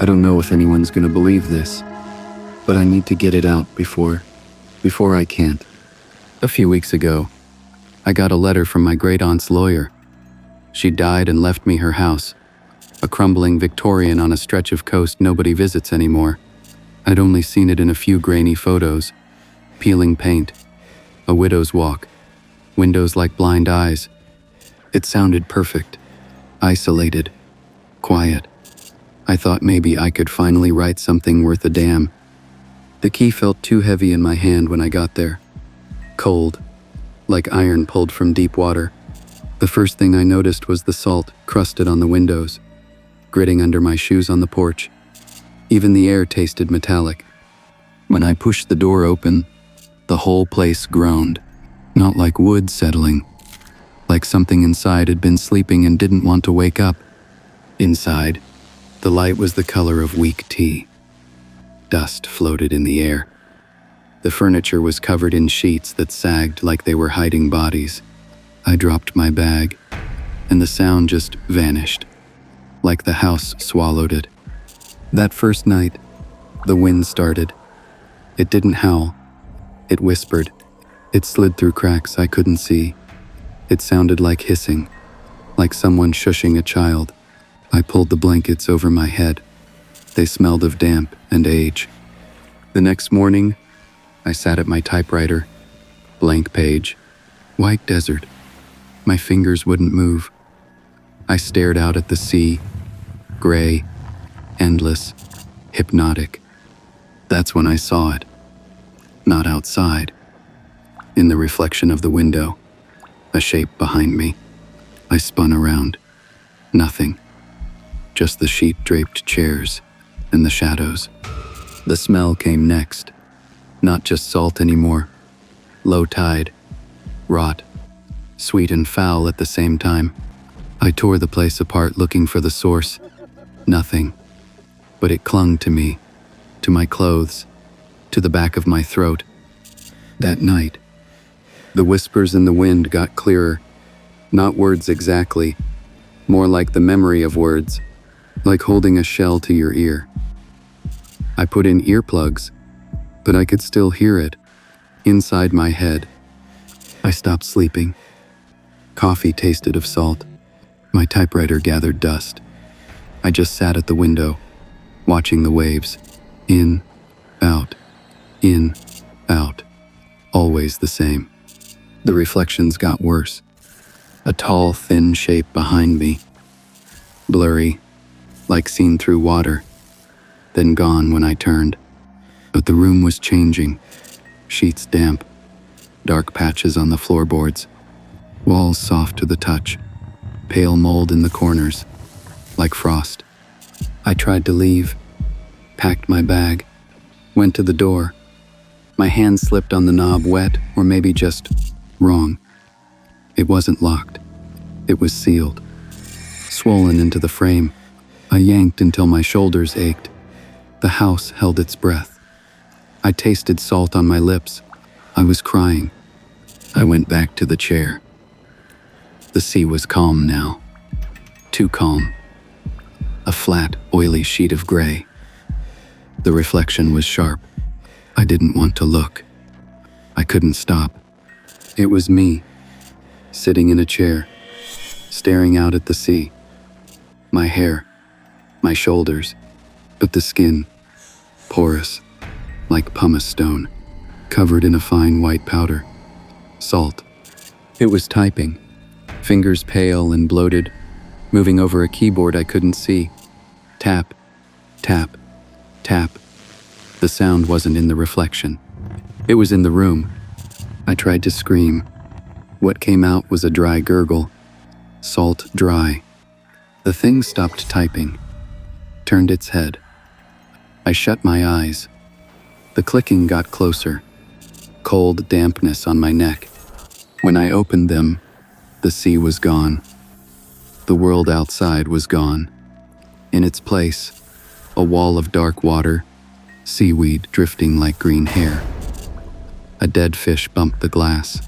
I don't know if anyone's gonna believe this, but I need to get it out before I can't. A few weeks ago, I got a letter from my great-aunt's lawyer. She died and left me her house, a crumbling Victorian on a stretch of coast nobody visits anymore. I'd only seen it in a few grainy photos, peeling paint, a widow's walk, windows like blind eyes. It sounded perfect, isolated, quiet. I thought maybe I could finally write something worth a damn. The key felt too heavy in my hand when I got there. Cold, like iron pulled from deep water. The first thing I noticed was the salt crusted on the windows, gritting under my shoes on the porch. Even the air tasted metallic. When I pushed the door open, the whole place groaned, not like wood settling, like something inside had been sleeping and didn't want to wake up. Inside, the light was the color of weak tea. Dust floated in the air. The furniture was covered in sheets that sagged like they were hiding bodies. I dropped my bag, and the sound just vanished, like the house swallowed it. That first night, the wind started. It didn't howl. It whispered. It slid through cracks I couldn't see. It sounded like hissing, like someone shushing a child. I pulled the blankets over my head. They smelled of damp and age. The next morning, I sat at my typewriter. Blank page. White desert. My fingers wouldn't move. I stared out at the sea. Gray, endless, hypnotic. That's when I saw it. Not outside. In the reflection of the window. A shape behind me. I spun around. Nothing. Just the sheet-draped chairs and the shadows. The smell came next. Not just salt anymore. Low tide. Rot. Sweet and foul at the same time. I tore the place apart looking for the source. Nothing. But it clung to me, to my clothes, to the back of my throat. That night, the whispers in the wind got clearer. Not words exactly, more like the memory of words, like holding a shell to your ear. I put in earplugs, but I could still hear it, inside my head. I stopped sleeping. Coffee tasted of salt. My typewriter gathered dust. I just sat at the window, watching the waves. In, out, always the same. The reflections got worse. A tall, thin shape behind me. Blurry, like seen through water, then gone when I turned. But the room was changing. Sheets damp, dark patches on the floorboards, walls soft to the touch, pale mold in the corners, like frost. I tried to leave, packed my bag, went to the door. My hand slipped on the knob, wet or maybe just wrong. It wasn't locked. It was sealed, swollen into the frame. I yanked until my shoulders ached. The house held its breath. I tasted salt on my lips. I was crying. I went back to the chair. The sea was calm now. Too calm. A flat, oily sheet of gray. The reflection was sharp. I didn't want to look. I couldn't stop. It was me, sitting in a chair, staring out at the sea. My hair, my shoulders, but the skin, porous, like pumice stone, covered in a fine white powder. Salt. It was typing, fingers pale and bloated, moving over a keyboard I couldn't see. Tap, tap, tap. The sound wasn't in the reflection. It was in the room. I tried to scream. What came out was a dry gurgle. Salt dry. The thing stopped typing, turned its head. I shut my eyes. The clicking got closer. Cold dampness on my neck. When I opened them, the sea was gone. The world outside was gone. In its place, a wall of dark water, seaweed drifting like green hair. A dead fish bumped the glass.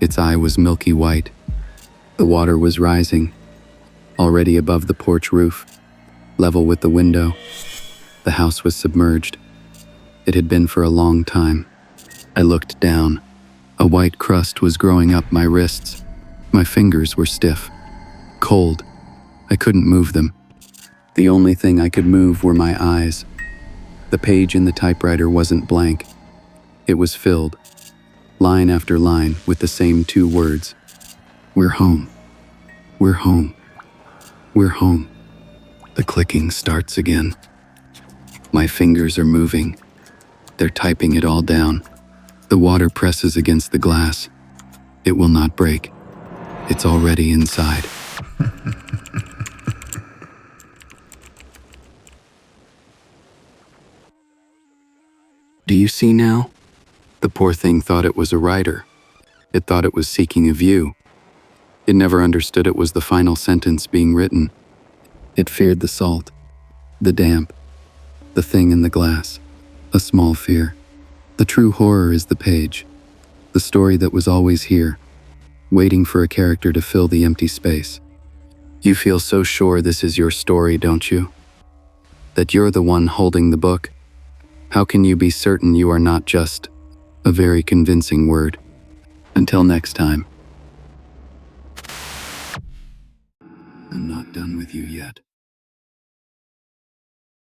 Its eye was milky white. The water was rising, already above the porch roof. level with the window. The house was submerged. It had been for a long time. I looked down. A white crust was growing up my wrists. My fingers were stiff, cold. I couldn't move them. The only thing I could move were my eyes. The page in the typewriter wasn't blank. It was filled, line after line, with the same two words. We're home. We're home. We're home. The clicking starts again. My fingers are moving. They're typing it all down. The water presses against the glass. It will not break. It's already inside. Do you see now? The poor thing thought it was a writer. It thought it was seeking a view. It never understood it was the final sentence being written. It feared the salt, the damp, the thing in the glass. A small fear. The true horror is the page. The story that was always here, waiting for a character to fill the empty space. You feel so sure this is your story, don't you? That you're the one holding the book? How can you be certain you are not just a very convincing word? Until next time.